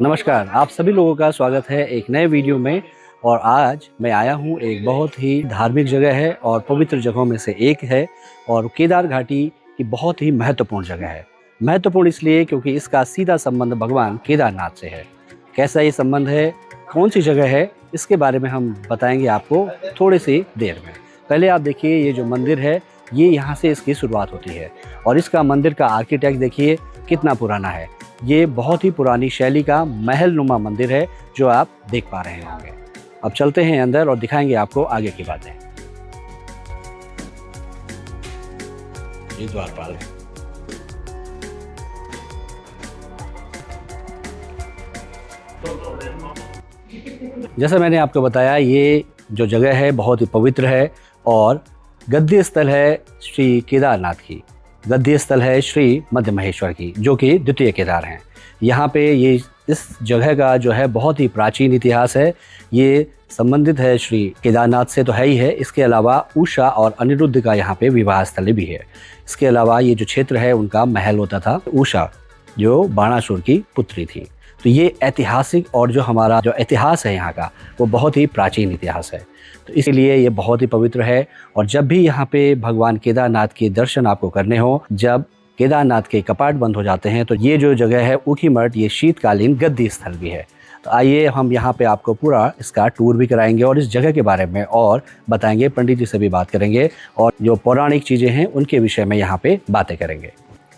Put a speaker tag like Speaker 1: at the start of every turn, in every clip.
Speaker 1: नमस्कार, आप सभी लोगों का स्वागत है एक नए वीडियो में। और आज मैं आया हूँ एक बहुत ही धार्मिक जगह है और पवित्र जगहों में से एक है और केदार घाटी की बहुत ही महत्वपूर्ण जगह है। महत्वपूर्ण इसलिए क्योंकि इसका सीधा संबंध भगवान केदारनाथ से है। कैसा ये संबंध है, कौन सी जगह है, इसके बारे में हम बताएंगे आपको थोड़ी सी देर में। पहले आप देखिए, ये जो मंदिर है ये यहाँ से इसकी शुरुआत होती है और इसका मंदिर का आर्किटेक्ट देखिए कितना पुराना है। ये बहुत ही पुरानी शैली का महल नुमा मंदिर है जो आप देख पा रहे होंगे। अब चलते हैं अंदर और दिखाएंगे आपको आगे की बातें। ये द्वारपाल है। जैसा मैंने आपको बताया, ये जो जगह है बहुत ही पवित्र है और गद्य स्थल है श्री केदारनाथ की। गद्य स्थल है श्री मध्य महेश्वर की, जो कि द्वितीय केदार हैं। यहाँ पे ये इस जगह का जो है बहुत ही प्राचीन इतिहास है। ये संबंधित है श्री केदारनाथ से तो है ही है, इसके अलावा उषा और अनिरुद्ध का यहाँ पे विवाह स्थल भी है। इसके अलावा ये जो क्षेत्र है उनका महल होता था। उषा जो बाणासुर की पुत्री थी। तो ये ऐतिहासिक और जो हमारा जो इतिहास है यहाँ का वो बहुत ही प्राचीन इतिहास है, तो इसलिए ये बहुत ही पवित्र है। और जब भी यहाँ पे भगवान केदारनाथ के दर्शन आपको करने हो, जब केदारनाथ के कपाट बंद हो जाते हैं, तो ये जो जगह है ऊखीमठ, ये शीतकालीन गद्दी स्थल भी है। तो आइए हम यहाँ पे आपको पूरा इसका टूर भी कराएंगे और इस जगह के बारे में और बताएंगे। पंडित जी से भी बात करेंगे और जो पौराणिक चीज़ें हैं उनके विषय में यहाँ पे बातें करेंगे।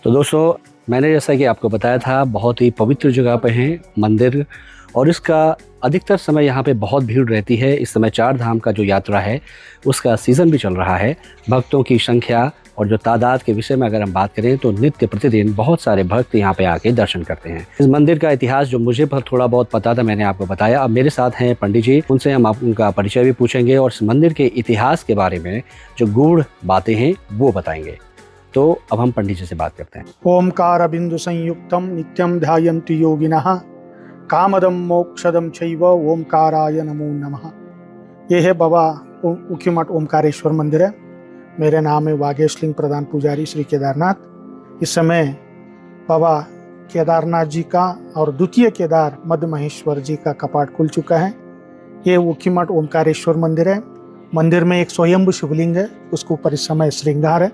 Speaker 1: तो दोस्तों, मैंने जैसा कि आपको बताया था, बहुत ही पवित्र जगह पे है मंदिर और इसका अधिकतर समय यहाँ पे बहुत भीड़ रहती है। इस समय 4 धाम का जो यात्रा है उसका सीज़न भी चल रहा है। भक्तों की संख्या और जो तादाद के विषय में अगर हम बात करें तो नित्य प्रतिदिन बहुत सारे भक्त यहाँ पे आके दर्शन करते हैं। इस मंदिर का इतिहास जो मुझे पर थोड़ा बहुत पता था मैंने आपको बताया। अब मेरे साथ हैं पंडित जी, उनसे हम उनका परिचय भी पूछेंगे और इस मंदिर के इतिहास के बारे में जो गूढ़ बातें हैं वो बताएंगे। तो अब हम पंडित जी से बात करते हैं।
Speaker 2: ओंकार बिंदु संयुक्तम नित्यम ध्यायन्ति योगिनः कामदम मोक्षदम चैव ओंकाराय नमो नमः। ये है बाबा ऊखीमठ ओंकारेश्वर मंदिर है। मेरा नाम है वागेश लिंग प्रधान पुजारी श्री केदारनाथ। इस समय बाबा केदारनाथ जी का और द्वितीय केदार मध्य महेश्वर जी का कपाट खुल चुका है। ये ऊखीमठ ओंकारेश्वर मंदिर है। मंदिर में एक स्वयंभू शिवलिंग है, उसके ऊपर इस समय श्रृंगार है।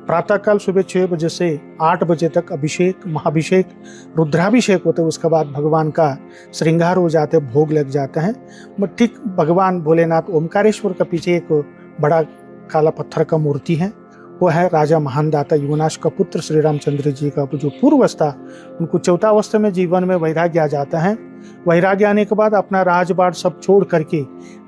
Speaker 2: प्रातःकाल सुबह 6 बजे से 8 बजे तक अभिषेक, महाभिषेक, रुद्राभिषेक होते हैं। उसके बाद भगवान का श्रृंगार हो जाते, भोग लग जाते हैं। ठीक भगवान भोलेनाथ ओमकारेश्वर का पीछे एक बड़ा काला पत्थर का मूर्ति है। वो है राजा महानदाता युवनाश का पुत्र श्री रामचंद्र जी का जो पूर्वस्था, उनको 4 अवस्था में जीवन में वैराग्य आ जाता है। वैराग्य आने के बाद अपना राजबाट सब छोड़ करके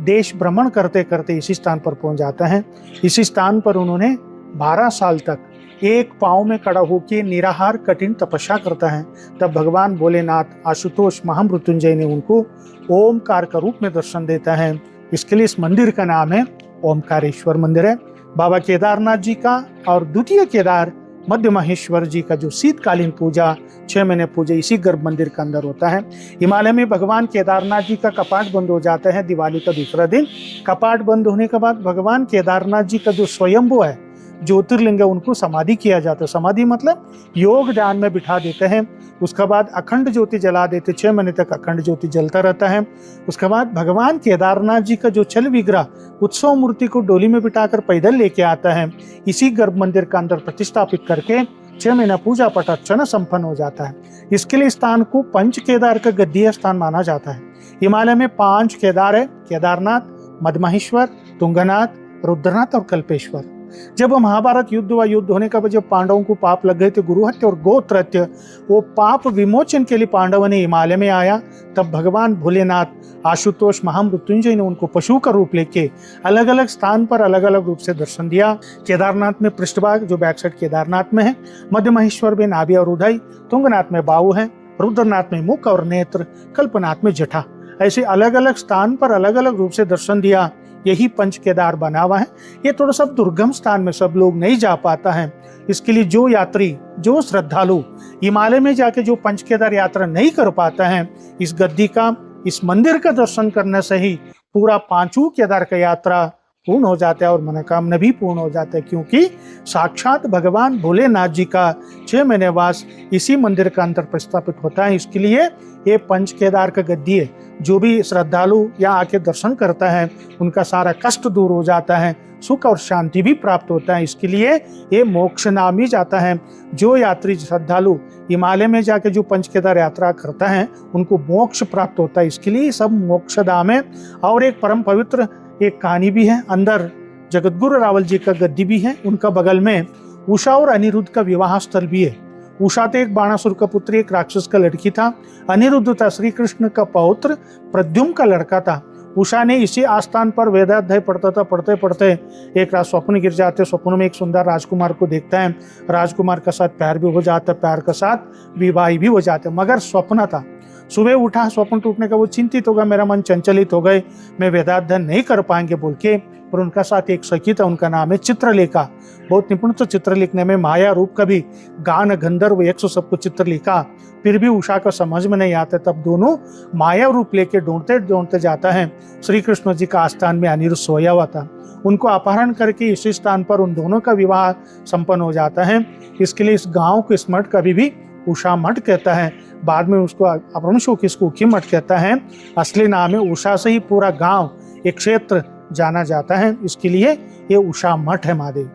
Speaker 2: देश भ्रमण करते करते इसी स्थान पर पहुंच जाता है। इसी स्थान पर उन्होंने 12 साल तक एक पांव में खड़ा होकर निराहार कठिन तपस्या करता है। तब भगवान भोलेनाथ आशुतोष महामृत्युंजय ने उनको ओमकार का रूप में दर्शन देता है। इसके लिए इस मंदिर का नाम है ओमकारेश्वर मंदिर है। बाबा केदारनाथ जी का और द्वितीय केदार मध्य महेश्वर जी का जो शीतकालीन पूजा 6 महीने पूजा इसी गर्भ मंदिर के अंदर होता है। हिमालय में भगवान केदारनाथ जी का कपाट बंद हो जाता है दिवाली का दूसरा दिन। कपाट बंद होने के बाद भगवान केदारनाथ जी का जो स्वयंभू है, ज्योतिर्लिंग है, उनको समाधि किया जाता है। समाधि मतलब योग ध्यान में बिठा देते हैं। उसके बाद अखंड ज्योति जला देते, 6 महीने तक अखंड ज्योति जलता रहता है। उसके बाद भगवान केदारनाथ जी का जो चल विग्रह उत्सव मूर्ति को डोली में बिठाकर पैदल लेके आता है। इसी गर्भ मंदिर के अंदर प्रतिष्ठापित करके 6 महीना पूजा पाठ अर्चना संपन्न हो जाता है। इसके लिए स्थान को पंच केदार का गद्दीय स्थान माना जाता है। हिमालय में 5 केदार है, केदारनाथ, मधमहेश्वर, तुंगनाथ, रुद्रनाथ और कल्पेश्वर। जब महाभारत युद्ध हुआ, युद्ध होने का बाद जब पांडवों को पाप लग गए थे, गुरुहत्या और गोत्र हत्या, वो पाप विमोचन के लिए पांडवों ने हिमालय में आया। तब भगवान भोलेनाथ आशुतोष महामृत्युंजय ने उनको पशु का रूप लेके अलग अलग स्थान पर अलग अलग रूप से दर्शन दिया। केदारनाथ में पृष्ठभाग जो बैक साइड केदारनाथ में है, मध्य महेश्वर में नाभि और उदय, तुंगनाथ में बाहु है, रुद्रनाथ में मुख और नेत्र, कल्पनाथ में जटा। ऐसे अलग अलग स्थान पर अलग अलग रूप से दर्शन दिया। यही पंच केदार बना हुआ है। ये थोड़ा सा दुर्गम स्थान में सब लोग नहीं जा पाता है। इसके लिए जो यात्री, जो श्रद्धालु हिमालय में जाके जो पंच केदार यात्रा नहीं कर पाता है, इस गद्दी का, इस मंदिर का दर्शन करने से ही पूरा 5 केदार का यात्रा पूर्ण हो जाता है और मनोकामना भी पूर्ण हो जाता है, क्योंकि साक्षात भगवान भोलेनाथ जी का 6 महीने वास इसी मंदिर का अंदर प्रस्थापित होता है। इसके लिए ये पंच केदार का गद्दी है। जो भी श्रद्धालु यहाँ आके दर्शन करता है उनका सारा कष्ट दूर हो जाता है, सुख और शांति भी प्राप्त होता है। इसके लिए ये मोक्ष नाम ही जाता है। जो यात्री श्रद्धालु हिमालय में जाके जो पंच केदार यात्रा करता है उनको मोक्ष प्राप्त होता है। इसके लिए सब मोक्ष धाम है। और एक परम पवित्र एक कहानी भी है। अंदर जगतगुरु रावल जी का गद्दी भी है, उनका बगल में उषा और अनिरुद्ध का विवाह स्थल भी है। उषा तो एक बाणासुर का पुत्र, एक राक्षस का लड़की था। अनिरुद्ध था श्री कृष्ण का पौत्र प्रद्युम्न का लड़का था। उषा ने इसी आस्थान पर वेदाध्याय पढ़ता था। पढ़ते पढ़ते एक रात स्वप्न गिर जाते। स्वप्न में एक सुंदर राजकुमार को देखता है। राजकुमार के साथ प्यार भी हो जाता है, प्यार के साथ विवाह भी हो जाते, मगर स्वप्न था। सुबह उठा, स्वप्न टूटने का वो चिंतित होगा, मेरा मन चंचलित हो गए, मैं वेदाध्ययन नहीं कर पाएंगे बोल के। पर उनका साथ एक सखी था, उनका नाम है चित्रलेखा। बहुत निपुण तो चित्र लिखने में, माया रूप का भी गान गंधर्व 100 सबको चित्र लिखा। फिर भी उषा को समझ में नहीं आता। तब दोनों माया रूप लेके ढूंढते ढूंढते जाता है। श्री कृष्ण जी का आस्थान में अनिरुद्ध सोया हुआ था। उनको अपहरण करके इसी स्थान पर उन दोनों का विवाह संपन्न हो जाता है। इसके लिए इस गांव को इस मठ कभी भी उषा मठ कहता है। बाद में उसको अपभ्रंशों की इसको उखी मठ कहता है। असली नाम है उषा से ही पूरा गांव एक क्षेत्र जाना जाता है। इसके लिए ये उषा मठ है। महादेव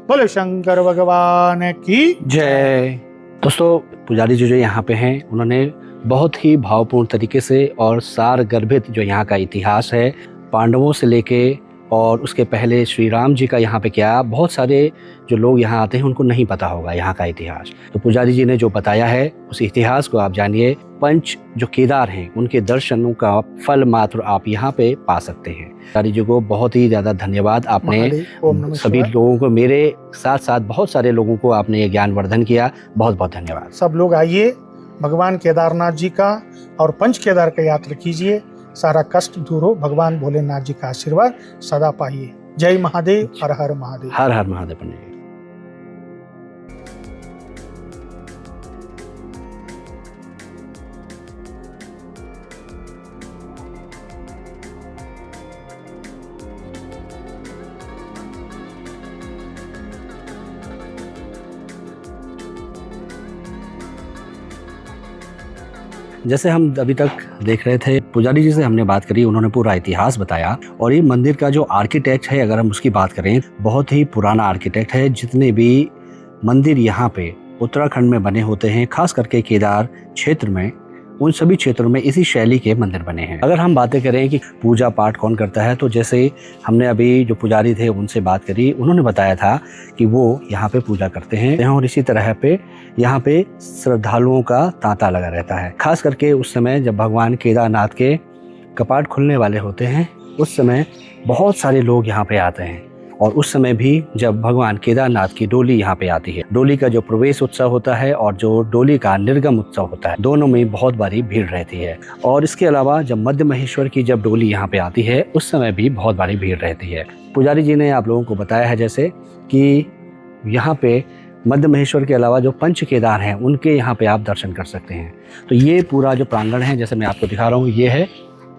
Speaker 2: बोले शंकर भगवान की
Speaker 1: जय। दोस्तों, पुजारी जी जो यहाँ पे हैं उन्होंने बहुत ही भावपूर्ण तरीके से और सार गर्भित जो यहाँ का इतिहास है, पांडवों से लेके और उसके पहले श्री राम जी का यहाँ पे क्या, बहुत सारे जो लोग यहाँ आते हैं उनको नहीं पता होगा यहाँ का इतिहास। तो पुजारी जी ने जो बताया है उस इतिहास को आप जानिए। पंच जो केदार हैं उनके दर्शनों का फल मात्र आप यहाँ पे पा सकते हैं। पुजारी जी को बहुत ही ज़्यादा धन्यवाद। आपने सभी लोगों को, मेरे साथ साथ बहुत सारे लोगों को आपने ये ज्ञानवर्धन किया। बहुत बहुत धन्यवाद।
Speaker 2: सब लोग आइए, भगवान केदारनाथ जी का और पंच केदार का यात्रा कीजिए, सारा कष्ट दूर हो। भगवान भोलेनाथ जी का आशीर्वाद सदा पाइए। जय महादेव। हर हर महादेव।
Speaker 1: हर हर महादेव। पंडित जी। जैसे हम अभी तक देख रहे थे, पुजारी जी से हमने बात करी, उन्होंने पूरा इतिहास बताया। और ये मंदिर का जो आर्किटेक्ट है, अगर हम उसकी बात करें, बहुत ही पुराना आर्किटेक्ट है। जितने भी मंदिर यहाँ पे उत्तराखंड में बने होते हैं, खास करके केदार क्षेत्र में, उन सभी क्षेत्रों में इसी शैली के मंदिर बने हैं। अगर हम बातें करें कि पूजा पाठ कौन करता है, तो जैसे हमने अभी जो पुजारी थे उनसे बात करी, उन्होंने बताया था कि वो यहाँ पे पूजा करते हैं और इसी तरह पे यहाँ पे श्रद्धालुओं का तांता लगा रहता है। खास करके उस समय जब भगवान केदारनाथ के कपाट खुलने वाले होते हैं, उस समय बहुत सारे लोग यहाँ पे आते हैं। और उस समय भी जब भगवान केदारनाथ की डोली यहाँ पे आती है, डोली का जो प्रवेश उत्सव होता है और जो डोली का निर्गम उत्सव होता है, दोनों में बहुत भारी भीड़ रहती है। और इसके अलावा जब मध्य महेश्वर की जब डोली यहाँ पे आती है, उस समय भी बहुत भारी भीड़ रहती है। पुजारी जी ने आप लोगों को बताया है जैसे कि यहाँ पे मध्य महेश्वर के अलावा जो पंच केदार हैं उनके यहाँ पे आप दर्शन कर सकते हैं। तो ये पूरा जो प्रांगण है, जैसे मैं आपको दिखा रहा हूँ, ये है।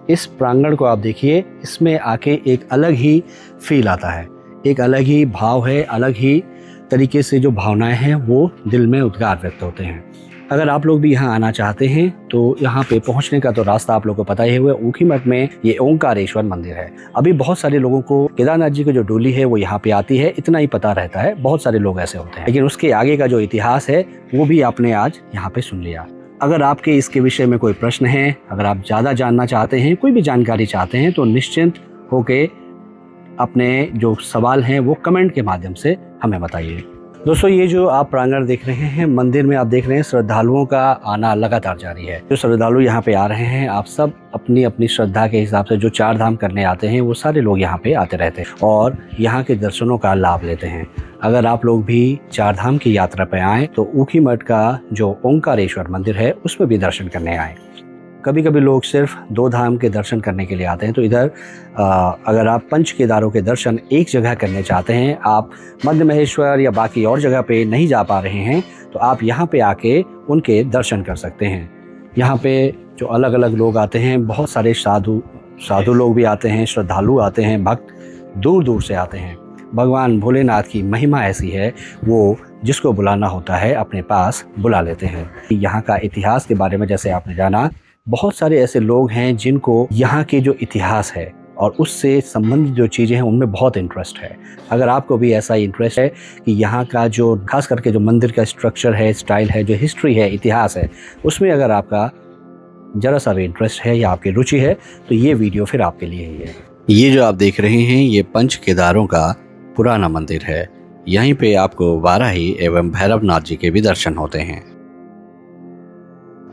Speaker 1: इस प्रांगण को आप देखिए, इसमें आके एक अलग ही फील आता है, एक अलग ही भाव है, अलग ही तरीके से जो भावनाएं हैं वो दिल में उद्गार व्यक्त होते हैं। अगर आप लोग भी यहाँ आना चाहते हैं तो यहाँ पे पहुँचने का तो रास्ता आप लोगों को पता ही हुआ। ऊखीमठ में ये ओंकारेश्वर मंदिर है। अभी बहुत सारे लोगों को केदारनाथ जी की जो डोली है वो यहाँ पे आती है, इतना ही पता रहता है। बहुत सारे लोग ऐसे होते हैं, लेकिन उसके आगे का जो इतिहास है वो भी आपने आज यहाँ पे सुन लिया। अगर आपके इसके विषय में कोई प्रश्न है, अगर आप ज़्यादा जानना चाहते हैं, कोई भी जानकारी चाहते हैं, तो निश्चिंत होके अपने जो सवाल हैं वो कमेंट के माध्यम से हमें बताइए। दोस्तों, ये जो आप प्रांगण देख रहे हैं, मंदिर में आप देख रहे हैं, श्रद्धालुओं का आना लगातार जारी है। जो श्रद्धालु यहाँ पे आ रहे हैं, आप सब अपनी अपनी श्रद्धा के हिसाब से जो 4 धाम करने आते हैं, वो सारे लोग यहाँ पे आते रहते हैं और यहाँ के दर्शनों का लाभ लेते हैं। अगर आप लोग भी 4 धाम की यात्रा पे आएँ तो ऊखीमठ का जो ओंकारेश्वर मंदिर है उसमें भी दर्शन करने आएँ। कभी कभी लोग सिर्फ 2 धाम के दर्शन करने के लिए आते हैं, तो इधर अगर आप पंच केदारों के दर्शन एक जगह करने चाहते हैं, आप मध्य महेश्वर या बाकी और जगह पे नहीं जा पा रहे हैं, तो आप यहाँ पे आके उनके दर्शन कर सकते हैं। यहाँ पे जो अलग अलग लोग आते हैं, बहुत सारे साधु लोग भी आते हैं, श्रद्धालु आते हैं, भक्त दूर दूर से आते हैं। भगवान भोलेनाथ की महिमा ऐसी है, वो जिसको बुलाना होता है अपने पास बुला लेते हैं। यहाँ का इतिहास के बारे में जैसे आपने जाना, बहुत सारे ऐसे लोग हैं जिनको यहाँ के जो इतिहास है और उससे संबंधित जो चीज़ें हैं उनमें बहुत इंटरेस्ट है। अगर आपको भी ऐसा इंटरेस्ट है कि यहाँ का जो खास करके जो मंदिर का स्ट्रक्चर है, स्टाइल है, जो हिस्ट्री है, इतिहास है, उसमें अगर आपका ज़रा सा भी इंटरेस्ट है या आपकी रुचि है तो ये वीडियो फिर आपके लिए ही है। ये जो आप देख रहे हैं ये पंच केदारों का पुराना मंदिर है। यहीं पे आपको वाराही एवं भैरवनाथ जी के भी दर्शन होते हैं।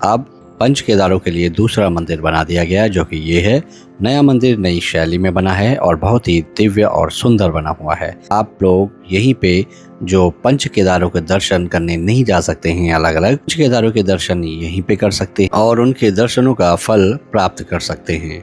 Speaker 1: अब पंच केदारों के लिए दूसरा मंदिर बना दिया गया जो कि ये है। नया मंदिर नई शैली में बना है और बहुत ही दिव्य और सुंदर बना हुआ है। आप लोग यहीं पे जो पंच केदारों के दर्शन करने नहीं जा सकते हैं अलग अलग, पंच केदारों के दर्शन यहीं पे कर सकते हैं और उनके दर्शनों का फल प्राप्त कर सकते हैं।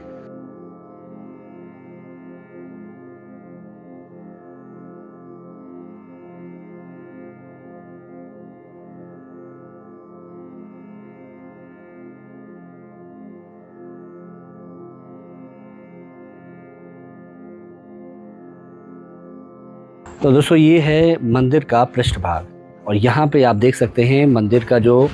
Speaker 1: तो दोस्तों ये है मंदिर का पृष्ठभाग और यहाँ पे आप देख सकते हैं मंदिर का जो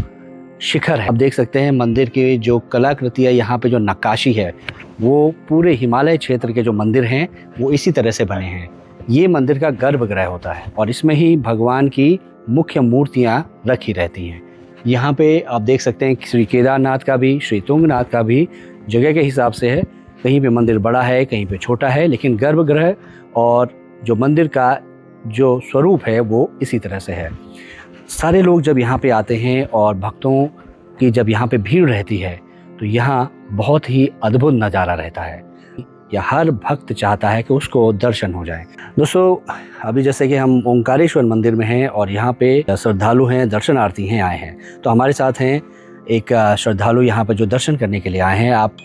Speaker 1: शिखर है। आप देख सकते हैं मंदिर की जो कलाकृति है, यहाँ पे जो नक्काशी है वो पूरे हिमालय क्षेत्र के जो मंदिर हैं वो इसी तरह से बने हैं। ये मंदिर का गर्भगृह होता है और इसमें ही भगवान की मुख्य मूर्तियाँ रखी रहती हैं। यहाँ पे आप देख सकते हैं श्री केदारनाथ का भी, श्री तुंगनाथ का भी जगह के हिसाब से है। कहीं पे मंदिर बड़ा है, कहीं पे छोटा है, लेकिन गर्भगृह और जो मंदिर का जो स्वरूप है वो इसी तरह से है। सारे लोग जब यहाँ पे आते हैं और भक्तों की जब यहाँ पे भीड़ रहती है तो यहाँ बहुत ही अद्भुत नज़ारा रहता है। या हर भक्त चाहता है कि उसको दर्शन हो जाए। दोस्तों अभी जैसे कि हम ओंकारेश्वर मंदिर में हैं और यहाँ पे श्रद्धालु हैं, दर्शनार्थी हैं, आए हैं, तो हमारे साथ हैं एक श्रद्धालु यहाँ पर जो दर्शन करने के लिए आए हैं। आप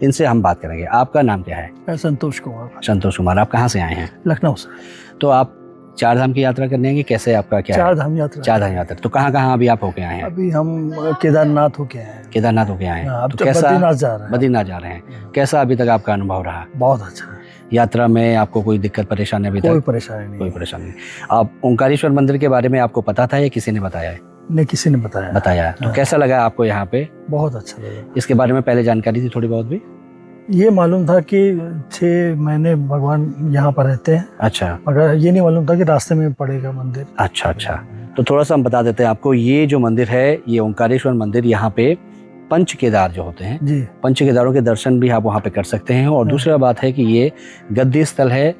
Speaker 1: इनसे हम बात करेंगे। आपका नाम क्या है?
Speaker 2: संतोष कुमार।
Speaker 1: संतोष कुमार, आप कहाँ से आए हैं?
Speaker 2: लखनऊ से।
Speaker 1: तो आप चार धाम की यात्रा करने हैं, कैसे आपका क्या
Speaker 2: चार
Speaker 1: है?
Speaker 2: धाम यात्रा।
Speaker 1: चार धाम यात्रा। तो कहाँ कहाँ अभी आप होके आए हैं?
Speaker 2: अभी हम केदारनाथ होके आए हैं।
Speaker 1: केदारनाथ होके आए हैं।
Speaker 2: अब
Speaker 1: तो कैसा?
Speaker 2: बद्रीनाथ जा रहे हैं।
Speaker 1: बद्रीनाथ जा रहे हैं। कैसा अभी तक आपका अनुभव रहा?
Speaker 2: बहुत अच्छा है।
Speaker 1: यात्रा में आपको कोई दिक्कत परेशानी अभी तक?
Speaker 2: कोई परेशानी नहीं।
Speaker 1: कोई परेशानी नहीं। आप ओंकारेश्वर मंदिर के बारे में आपको पता था या किसी ने बताया है?
Speaker 2: नहीं, किसी ने बताया।
Speaker 1: तो कैसा लगा आपको यहाँ पे?
Speaker 2: बहुत अच्छा लगा।
Speaker 1: इसके बारे में पहले जानकारी थी थोड़ी बहुत भी?
Speaker 2: ये मालूम था कि 6 महीने भगवान यहाँ पर रहते हैं।
Speaker 1: अच्छा।
Speaker 2: मगर ये नहीं मालूम था कि रास्ते में पड़ेगा मंदिर।
Speaker 1: अच्छा। तो थोड़ा सा हम बता देते हैं आपको। ये जो मंदिर है, ये ओंकारेश्वर मंदिर, यहाँ पे पंच केदार जो होते हैं
Speaker 2: जी,
Speaker 1: पंच केदारों के दर्शन भी आप वहाँ पे कर सकते हैं। और दूसरा बात है कि ये गद्दी स्थल है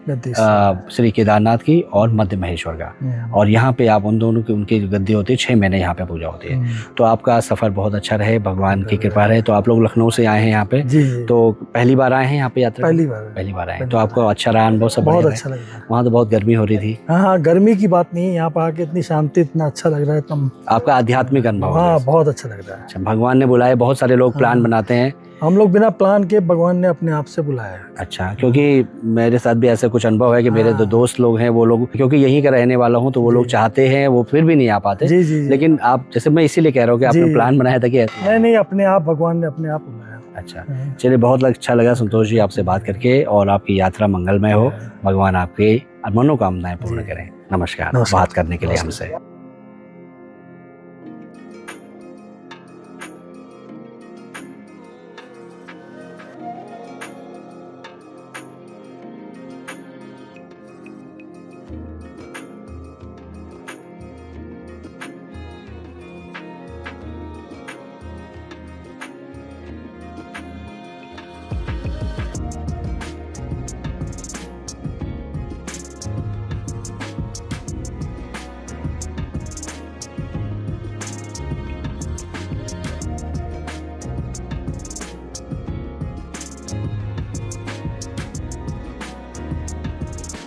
Speaker 1: श्री केदारनाथ की और मध्य महेश्वर का। और यहाँ पे आप उन दोनों की उनकी जो गद्दी होती है 6 महीने यहाँ पे पूजा होती है। तो आपका सफ़र बहुत अच्छा रहे, भगवान की कृपा रहे। तो आप लोग लखनऊ से आए हैं यहाँ पे, तो पहली बार आए हैं यहाँ पे यात्रा? पहली बार आए। तो आपको अच्छा रहा अनुभव? सब
Speaker 2: बहुत अच्छा लगा।
Speaker 1: वहाँ तो बहुत गर्मी हो रही थी।
Speaker 2: हाँ, गर्मी की बात नहीं है, यहाँ पर आके इतनी शांति, इतना अच्छा लग रहा है।
Speaker 1: आपका आध्यात्मिक अनुभव?
Speaker 2: हाँ, बहुत अच्छा लग रहा है।
Speaker 1: अच्छा, भगवान ने बुलाया। बहुत सारे लोग प्लान बनाते हैं,
Speaker 2: हम लोग बिना प्लान के भगवान ने अपने आप से बुलाया।
Speaker 1: अच्छा, क्योंकि मेरे साथ भी ऐसा कुछ अनुभव है कि मेरे दो दोस्त लोग हैं, वो लोग क्योंकि यहीं का रहने वाला हूँ तो वो लोग चाहते हैं, वो फिर भी नहीं आ पाते।
Speaker 2: जी, जी, जी।
Speaker 1: लेकिन आप जैसे, मैं इसीलिए कह रहा हूँ कि आपने प्लान बनाया था कि
Speaker 2: नहीं, अपने आप भगवान ने अपने आप बुलाया।
Speaker 1: अच्छा, चलिए, बहुत अच्छा लगा संतोष जी आपसे बात करके और आपकी यात्रा मंगलमय हो। भगवान आपके मनोकामनाएं पूर्ण करें। नमस्कार बात करने के लिए हमसे।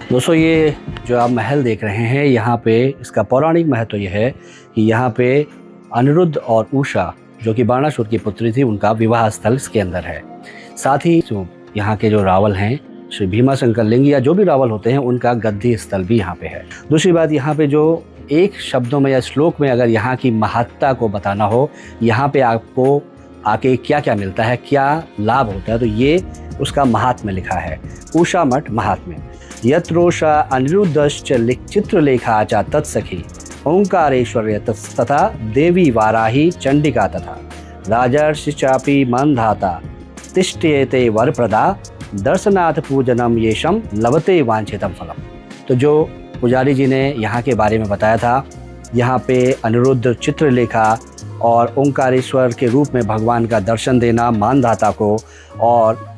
Speaker 1: दोस्तों ये जो आप महल देख रहे हैं, यहाँ पे इसका पौराणिक महत्व ये है कि यहाँ पे अनिरुद्ध और उषा जो कि बाणासुर की पुत्री थी, उनका विवाह स्थल इसके अंदर है। साथ ही जो यहाँ के जो रावल हैं, श्री भीमाशंकर लिंग या जो भी रावल होते हैं, उनका गद्दी स्थल भी यहाँ पे है। दूसरी बात, यहाँ पे जो एक शब्दों में या श्लोक में अगर यहाँ की महत्ता को बताना हो, यहाँ पे आपको आके क्या क्या मिलता है, क्या लाभ होता है, तो ये उसका महात्म्य लिखा है, उषा मठ महात्म्य। यत्रोषा अनिरुद्धश्च चित्रलेखा च तत्सखी ओंकारेश्वर्य तथा देवी वाराही चंडिका तथा राजर्षि चापि मंधाता तिष्ठ्येते वरप्रदा दर्शनाथ पूजनम येषम लभते वांछितम फलम। तो जो पुजारी जी ने यहाँ के बारे में बताया था, यहाँ पे अनिरुद्ध चित्रलेखा और ओंकारेश्वर के रूप में भगवान का दर्शन देना मानधाता को, और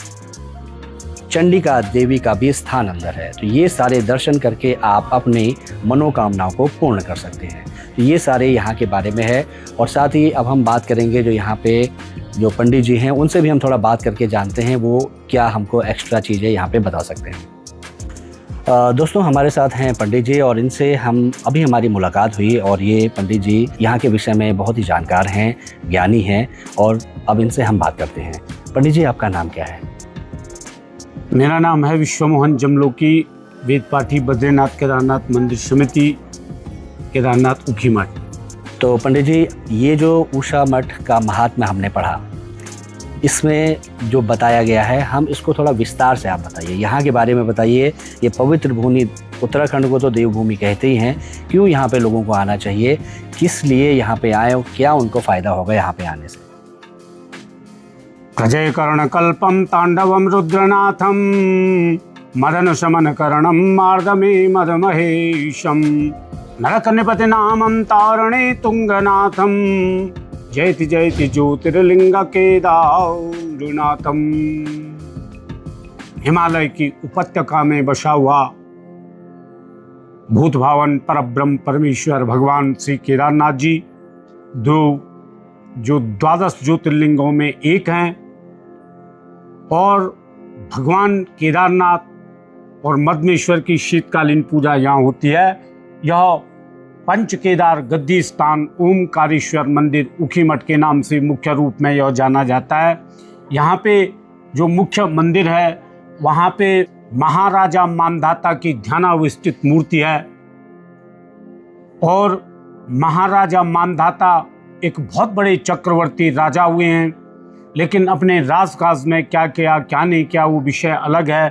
Speaker 1: चंडिका देवी का भी स्थान अंदर है। तो ये सारे दर्शन करके आप अपनी मनोकामनाओं को पूर्ण कर सकते हैं। तो ये सारे यहाँ के बारे में है। और साथ ही अब हम बात करेंगे जो यहाँ पे जो पंडित जी हैं उनसे भी हम थोड़ा बात करके जानते हैं वो क्या हमको एक्स्ट्रा चीज़ें यहाँ पे बता सकते हैं। दोस्तों हमारे साथ हैं पंडित जी और इनसे हम अभी हमारी मुलाकात हुई, और ये पंडित जी यहाँ के विषय में बहुत ही जानकार हैं, ज्ञानी हैं, और अब इनसे हम बात करते हैं। पंडित जी आपका नाम क्या है?
Speaker 3: मेरा नाम है विश्वमोहन जमलोकी, वेद पाठी बद्रीनाथ केदारनाथ मंदिर समिति केदारनाथ उखी मठ।
Speaker 1: तो पंडित जी ये जो उषा मठ का महात्म्य हमने पढ़ा, इसमें जो बताया गया है हम इसको थोड़ा विस्तार से आप बताइए, यहाँ के बारे में बताइए। ये पवित्र भूमि, उत्तराखंड को तो देवभूमि कहते ही हैं, क्यों यहाँ पे लोगों को आना चाहिए, किस लिए यहाँ पे आए, क्या उनको फ़ायदा होगा यहाँ पे आने से?
Speaker 3: प्रजय कल्पम तांडवम रुद्रनाथम मदन शमन करणम मार्दमे मदमहेशम नरकनिपति नामम तारणे तुंगनाथम जयति जयति ज्योतिर्लिंग केदारनाथम। हिमालय की उपत्यका में बसा हुआ भूत भावन परब्रह्म परमेश्वर भगवान श्री केदारनाथ जी जो 12 ज्योतिर्लिंगों में एक हैं, और भगवान केदारनाथ और मद्मेश्वर की शीतकालीन पूजा यहाँ होती है। यह पंच केदार गद्दी स्थान ओमकारेश्वर मंदिर उखीमठ के नाम से मुख्य रूप में यह जाना जाता है। यहाँ पे जो मुख्य मंदिर है वहाँ पे महाराजा मानधाता की ध्यानावस्थित मूर्ति है, और महाराजा मानधाता एक बहुत बड़े चक्रवर्ती राजा हुए हैं, लेकिन अपने राजकाज में क्या किया क्या नहीं किया वो विषय अलग है।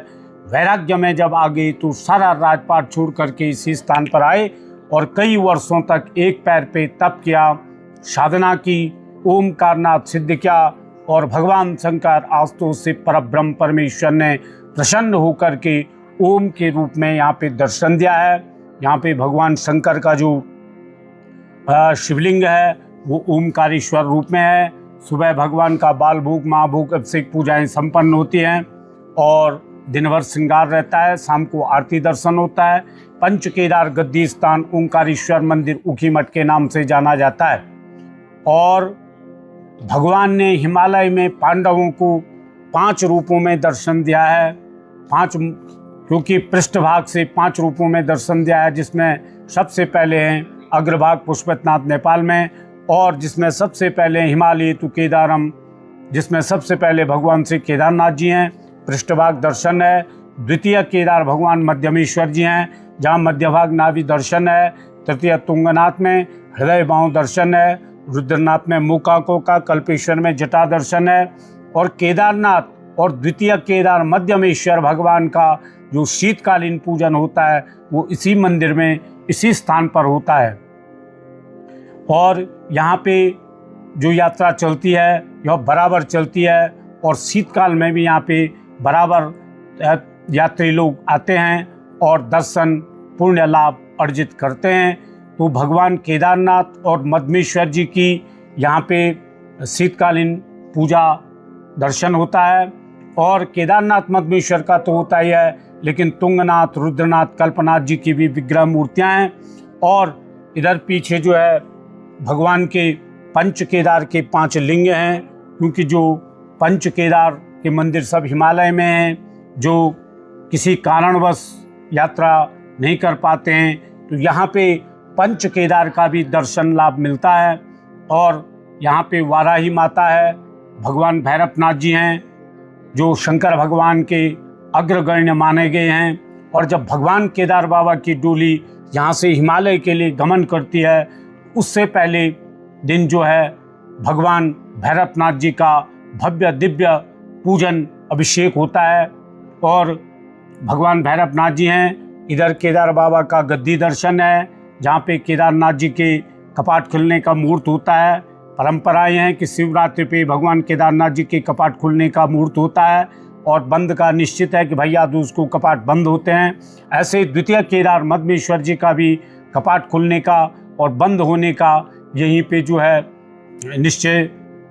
Speaker 3: वैराग्य में जब आ गई तो सारा राजपाट छोड़ करके इसी स्थान पर आए और कई वर्षों तक एक पैर पे तप किया, साधना की, ओमकारनाथ सिद्ध किया, और भगवान शंकर आस्तोष से परब्रह्म परमेश्वर ने प्रसन्न होकर के ओम के रूप में यहाँ पे दर्शन दिया है। यहाँ पे भगवान शंकर का जो शिवलिंग है वो ओमकारेश्वर रूप में है। सुबह भगवान का बाल भोग महाभोग अभिषेक पूजाएं संपन्न होती हैं और दिन भर श्रृंगार रहता है। शाम को आरती दर्शन होता है। पंच केदार गद्दी स्थान ओंकारेश्वर मंदिर उखीमठ के नाम से जाना जाता है। और भगवान ने हिमालय में पांडवों को 5 रूपों में दर्शन दिया है। 5 क्योंकि पृष्ठभाग से 5 रूपों में दर्शन दिया है, जिसमें सबसे पहले हैं अग्रभाग पुष्पतनाथ नेपाल में, और जिसमें सबसे पहले हिमालय तु केदारम, जिसमें सबसे पहले भगवान श्री केदारनाथ जी हैं, पृष्ठभाग दर्शन है। द्वितीय केदार भगवान मध्यमेश्वर जी हैं, जहाँ मध्यभाग नाभि दर्शन है। तृतीय तुंगनाथ में हृदय बाहु दर्शन है। रुद्रनाथ में मुका कोका, कल्पेश्वर में जटा दर्शन है। और केदारनाथ और द्वितीय केदार मध्यमेश्वर भगवान का जो शीतकालीन पूजन होता है वो इसी मंदिर में, इसी स्थान पर होता है। और यहाँ पे जो यात्रा चलती है यह बराबर चलती है, और शीतकाल में भी यहाँ पे बराबर यात्री लोग आते हैं और दर्शन पुण्य लाभ अर्जित करते हैं। तो भगवान केदारनाथ और मद्मेश्वर जी की यहाँ पे शीतकालीन पूजा दर्शन होता है। और केदारनाथ मद्मेश्वर का तो होता ही है, लेकिन तुंगनाथ, रुद्रनाथ, कल्पनाथ जी की भी विग्रह मूर्तियाँ हैं। और इधर पीछे जो है भगवान के पंच केदार के 5 लिंग हैं, क्योंकि जो पंच केदार के मंदिर सब हिमालय में हैं, जो किसी कारणवश यात्रा नहीं कर पाते हैं, तो यहाँ पे पंच केदार का भी दर्शन लाभ मिलता है। और यहाँ पे वाराही माता है, भगवान भैरवनाथ जी हैं, जो शंकर भगवान के अग्रगण्य माने गए हैं। और जब भगवान केदार बाबा की डोली यहाँ से हिमालय के लिए गमन करती है, उससे पहले दिन जो है भगवान भैरवनाथ जी का भव्य दिव्य पूजन अभिषेक होता है। और भगवान भैरवनाथ जी हैं। इधर केदार बाबा का गद्दी दर्शन है, जहाँ पे केदारनाथ जी के कपाट खुलने का मुहूर्त होता है। परंपराएं हैं कि शिवरात्रि पे भगवान केदारनाथ जी के कपाट खुलने का मुहूर्त होता है और बंद का निश्चित है कि भैया दूज को कपाट बंद होते हैं। ऐसे द्वितीय केदार मधमेश्वर जी का भी कपाट खुलने का और बंद होने का यहीं पे जो है निश्चय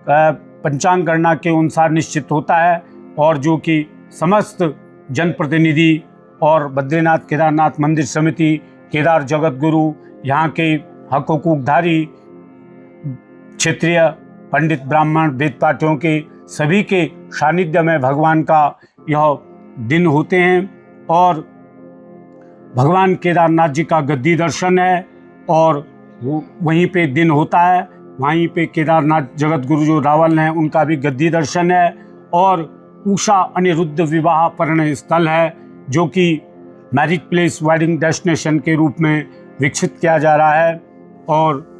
Speaker 3: पंचांग गणना के अनुसार निश्चित होता है, और जो कि समस्त जनप्रतिनिधि और बद्रीनाथ केदारनाथ मंदिर समिति, केदार जगत गुरु, यहाँ के हक हकूकधारी क्षेत्रीय पंडित ब्राह्मण वेद पाठियों के सभी के सानिध्य में भगवान का यह दिन होते हैं। और भगवान केदारनाथ जी का गद्दी दर्शन है और वहीं पे दिन होता है। वहीं पे केदारनाथ जगत गुरु जो रावल हैं उनका भी गद्दी दर्शन है। और उषा अनिरुद्ध विवाह परिणय स्थल है, जो कि मैरिज प्लेस वेडिंग डेस्टिनेशन के रूप में विकसित किया जा रहा है। और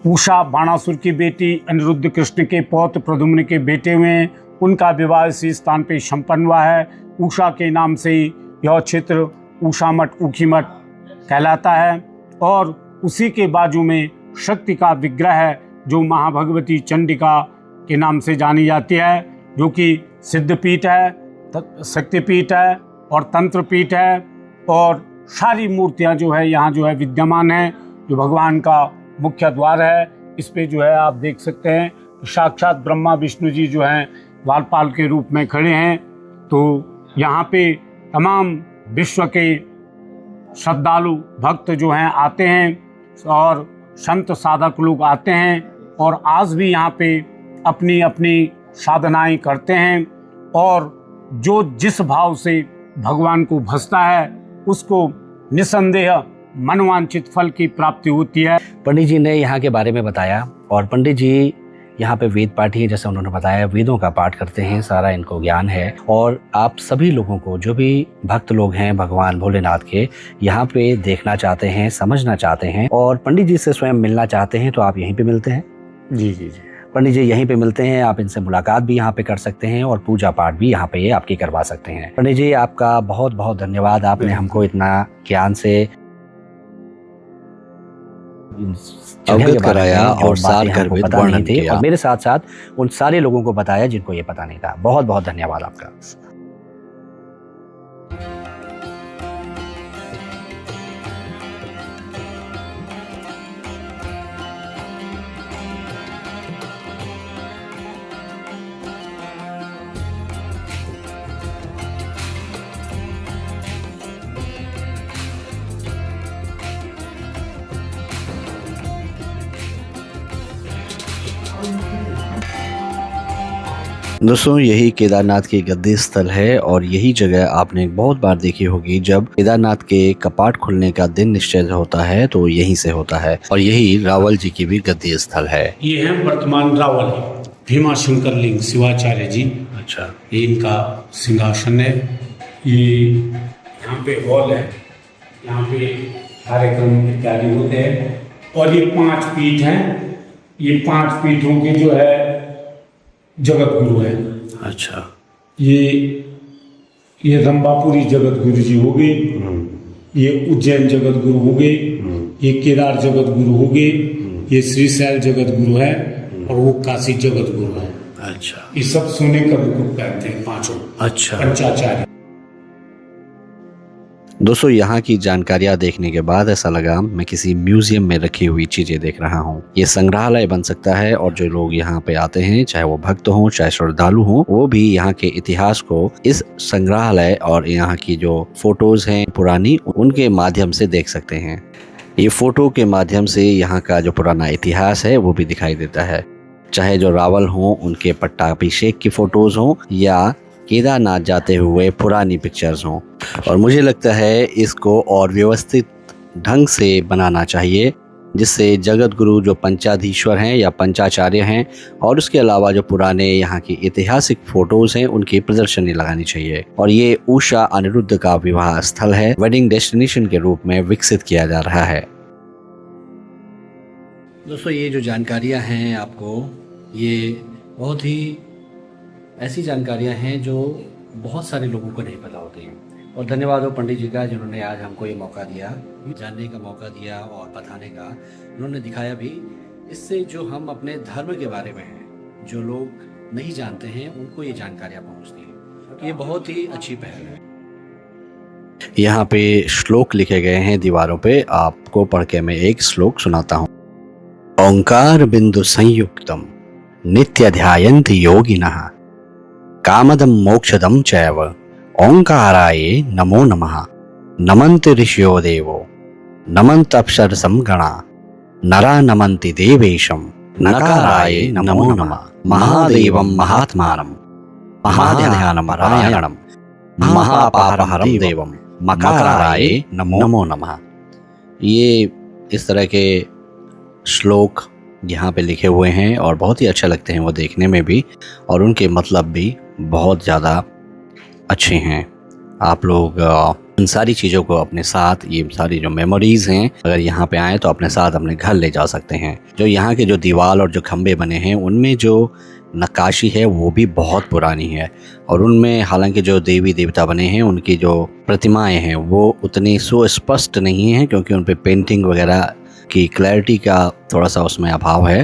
Speaker 3: उषा बाणासुर की बेटी, अनिरुद्ध कृष्ण के पौत्र प्रद्युम्न के बेटे हुए, उनका विवाह इसी स्थान पे संपन्न हुआ है। उषा के नाम से ही यह क्षेत्र उषा मठ, ऊखी मठ कहलाता है। और उसी के बाजू में शक्ति का विग्रह है, जो महाभगवती चंडिका के नाम से जानी जाती है, जो कि सिद्धपीठ है, शक्तिपीठ है और तंत्रपीठ है। और सारी मूर्तियां जो है यहाँ जो है विद्यमान हैं। जो भगवान का मुख्य द्वार है, इस पे जो है आप देख सकते हैं साक्षात ब्रह्मा विष्णु जी जो हैं द्वारपाल के रूप में खड़े हैं। तो यहाँ पे तमाम विश्व के श्रद्धालु भक्त जो हैं आते हैं और संत साधक लोग आते हैं, और आज भी यहाँ पे अपनी अपनी साधनाएं करते हैं। और जो जिस भाव से भगवान को भजता है उसको निसंदेह मनवांछित फल की प्राप्ति होती है।
Speaker 1: पंडित जी ने यहाँ के बारे में बताया, और पंडित जी यहाँ पे वेद पाठी हैं, जैसे उन्होंने बताया वेदों का पाठ करते हैं, सारा इनको ज्ञान है। और आप सभी लोगों को, जो भी भक्त लोग हैं भगवान भोलेनाथ के, यहाँ पे देखना चाहते हैं, समझना चाहते हैं और पंडित जी से स्वयं मिलना चाहते हैं, तो आप यहीं पे मिलते हैं।
Speaker 3: जी जी जी,
Speaker 1: पंडित जी यहीं पे मिलते हैं, आप इनसे मुलाकात भी यहाँ पे कर सकते हैं और पूजा पाठ भी यहाँ पे आपकी करवा सकते हैं। पंडित जी आपका बहुत बहुत धन्यवाद, आपने हमको इतना ज्ञान से
Speaker 4: अवगत कराया और सार गर्भित वर्णन किया।
Speaker 1: और मेरे साथ साथ उन सारे लोगों को बताया जिनको ये पता नहीं था। बहुत बहुत धन्यवाद आपका।
Speaker 4: दोस्तों, यही केदारनाथ की गद्दी स्थल है और यही जगह आपने बहुत बार देखी होगी। जब केदारनाथ के कपाट खुलने का दिन निश्चित होता है तो यहीं से होता है, और यही रावल जी की भी गद्दी स्थल है।
Speaker 3: ये है वर्तमान रावल भीमा शंकर लिंग शिवाचार्य जी।
Speaker 1: अच्छा,
Speaker 3: ये इनका सिंहासन है। ये यहाँ पे हॉल है, यहाँ पे कार्यक्रम इत्यादि होते हैं। और ये 5 पीठ हैं। ये 5 पीठों के जो है जगत गुरु है।
Speaker 1: अच्छा,
Speaker 3: ये रंबापुरी जगत गुरु जी हो गए, ये उज्जैन जगत गुरु हो गए, ये केदार जगत गुरु हो गए, ये श्रीशैल जगत गुरु है और वो काशी जगत गुरु है।
Speaker 1: अच्छा,
Speaker 3: ये सब सोने का मुकुट पहनते हैं, 5
Speaker 1: अच्छा।
Speaker 3: पंचाचार्य।
Speaker 4: दोस्तों, यहाँ की जानकारियाँ देखने के बाद ऐसा लगा मैं किसी म्यूजियम में रखी हुई चीजें देख रहा हूँ। ये संग्रहालय बन सकता है और जो लोग यहाँ पे आते हैं, चाहे वो भक्त हों चाहे श्रद्धालु हों, वो भी यहाँ के इतिहास को इस संग्रहालय और यहाँ की जो फोटोज हैं पुरानी, उनके माध्यम से देख सकते हैं। ये फोटो के माध्यम से यहाँ का जो पुराना इतिहास है वो भी दिखाई देता है, चाहे जो रावल हों उनके पट्टाभिषेक की फोटोज हों या केदारनाथ जाते हुए पुरानी पिक्चर्स हों। और मुझे लगता है इसको और व्यवस्थित ढंग से बनाना चाहिए, जिससे जगत गुरु जो पंचाधीश्वर हैं या पंचाचार्य हैं और उसके अलावा जो पुराने यहाँ की ऐतिहासिक फोटोज हैं उनकी प्रदर्शनी लगानी चाहिए। और ये उषा अनिरुद्ध का विवाह स्थल है, वेडिंग डेस्टिनेशन के रूप में विकसित किया जा रहा है।
Speaker 1: दोस्तों, ये जो जानकारियाँ हैं आपको, ये बहुत ही ऐसी जानकारियाँ हैं जो बहुत सारे लोगों को नहीं पता होते हैं। और धन्यवाद हो पंडित जी का, जिन्होंने आज हमको ये मौका दिया, जानने का मौका दिया और बताने का। उन्होंने दिखाया भी, इससे जो हम अपने धर्म के बारे में हैं, जो लोग नहीं जानते हैं, उनको ये जानकारियाँ पहुँचती हैं। तो ये बहुत ही अच्छी पहल है।
Speaker 4: यहाँ पे श्लोक लिखे गए हैं दीवारों पे, आपको पढ़ के मैं एक श्लोक सुनाता हूँ। ओंकार बिंदु संयुक्तम नित्य ध्यायन्ति योगिनः कामदम मोक्षदम चैव ओंकाराय नमो नमः। नमन्ति ऋषयो देवो नमन्त अप्सरसं गणा नरा नमन्ति देवेशं नकाराय नमो नमः। महादेवं महात्मानं महाध्यानमरायणं महापापहरं देवं मकाराय नमो नमः। ये इस तरह के श्लोक यहाँ पे लिखे हुए हैं और बहुत ही अच्छा लगते हैं वो देखने में भी, और उनके मतलब भी बहुत ज़्यादा अच्छे हैं। आप लोग इन सारी चीज़ों को अपने साथ, ये सारी जो मेमोरीज़ हैं, अगर यहाँ पे आएँ तो अपने साथ अपने घर ले जा सकते हैं। जो यहाँ के जो दीवार और जो खम्भे बने हैं, उनमें जो नक्काशी है वो भी बहुत पुरानी है, और उनमें हालांकि जो देवी देवता बने हैं उनकी जो प्रतिमाएं हैं वो उतनी सुस्पष्ट नहीं हैं, क्योंकि उन पे पेंटिंग वगैरह की क्लैरिटी का थोड़ा सा उसमें अभाव है।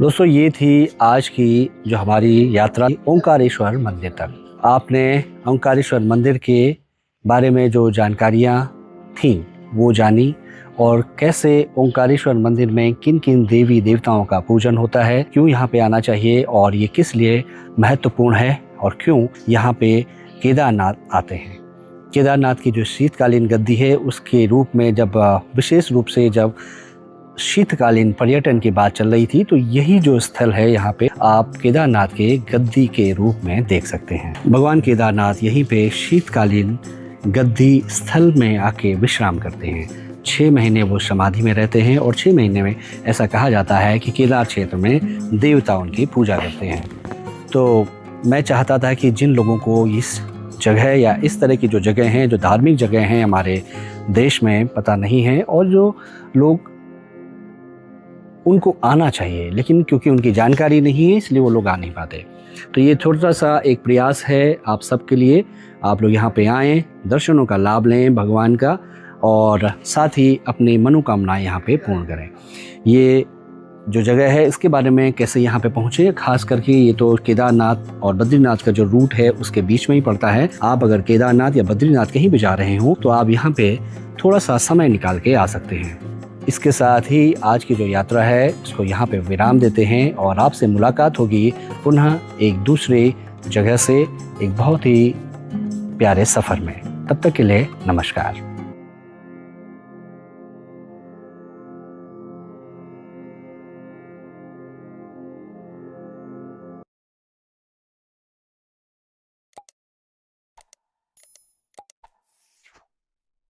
Speaker 1: दोस्तों, ये थी आज की जो हमारी यात्रा ओंकारेश्वर मंदिर तक। आपने ओंकारेश्वर मंदिर के बारे में जो जानकारियाँ थीं वो जानी, और कैसे ओंकारेश्वर मंदिर में किन किन देवी देवताओं का पूजन होता है, क्यों यहाँ पे आना चाहिए और ये किस लिए महत्वपूर्ण है, और क्यों यहाँ पे केदारनाथ आते हैं। केदारनाथ की जो शीतकालीन गद्दी है उसके रूप में जब विशेष रूप से जब शीतकालीन पर्यटन की बात चल रही थी, तो यही जो स्थल है यहाँ पे आप केदारनाथ के गद्दी के रूप में देख सकते हैं। भगवान केदारनाथ यहीं पे शीतकालीन गद्दी स्थल में आके विश्राम करते हैं। 6 महीने वो समाधि में रहते हैं, और 6 महीने में ऐसा कहा जाता है कि केदार क्षेत्र में देवता उनकी पूजा करते हैं। तो मैं चाहता था कि जिन लोगों को इस जगह या इस तरह की जो जगह हैं, जो धार्मिक जगह हैं हमारे देश में पता नहीं है, और जो लोग उनको आना चाहिए, लेकिन क्योंकि उनकी जानकारी नहीं है इसलिए वो लोग आ नहीं पाते। तो ये थोड़ा सा एक प्रयास है आप सबके लिए। आप लोग यहाँ पे आएँ, दर्शनों का लाभ लें भगवान का, और साथ ही अपनी मनोकामनाएं यहाँ पे पूर्ण करें। ये जो जगह है इसके बारे में कैसे यहाँ पे पहुँचे, खास करके ये तो केदारनाथ और बद्रीनाथ का जो रूट है उसके बीच में ही पड़ता है। आप अगर केदारनाथ या बद्रीनाथ कहीं भी जा रहे हो तो आप यहाँ पे थोड़ा सा समय निकाल के आ सकते हैं। इसके साथ ही आज की जो यात्रा है इसको यहाँ पे विराम देते हैं, और आपसे मुलाकात होगी पुनः एक दूसरे जगह से एक बहुत ही प्यारे सफ़र में। तब तक के लिए नमस्कार।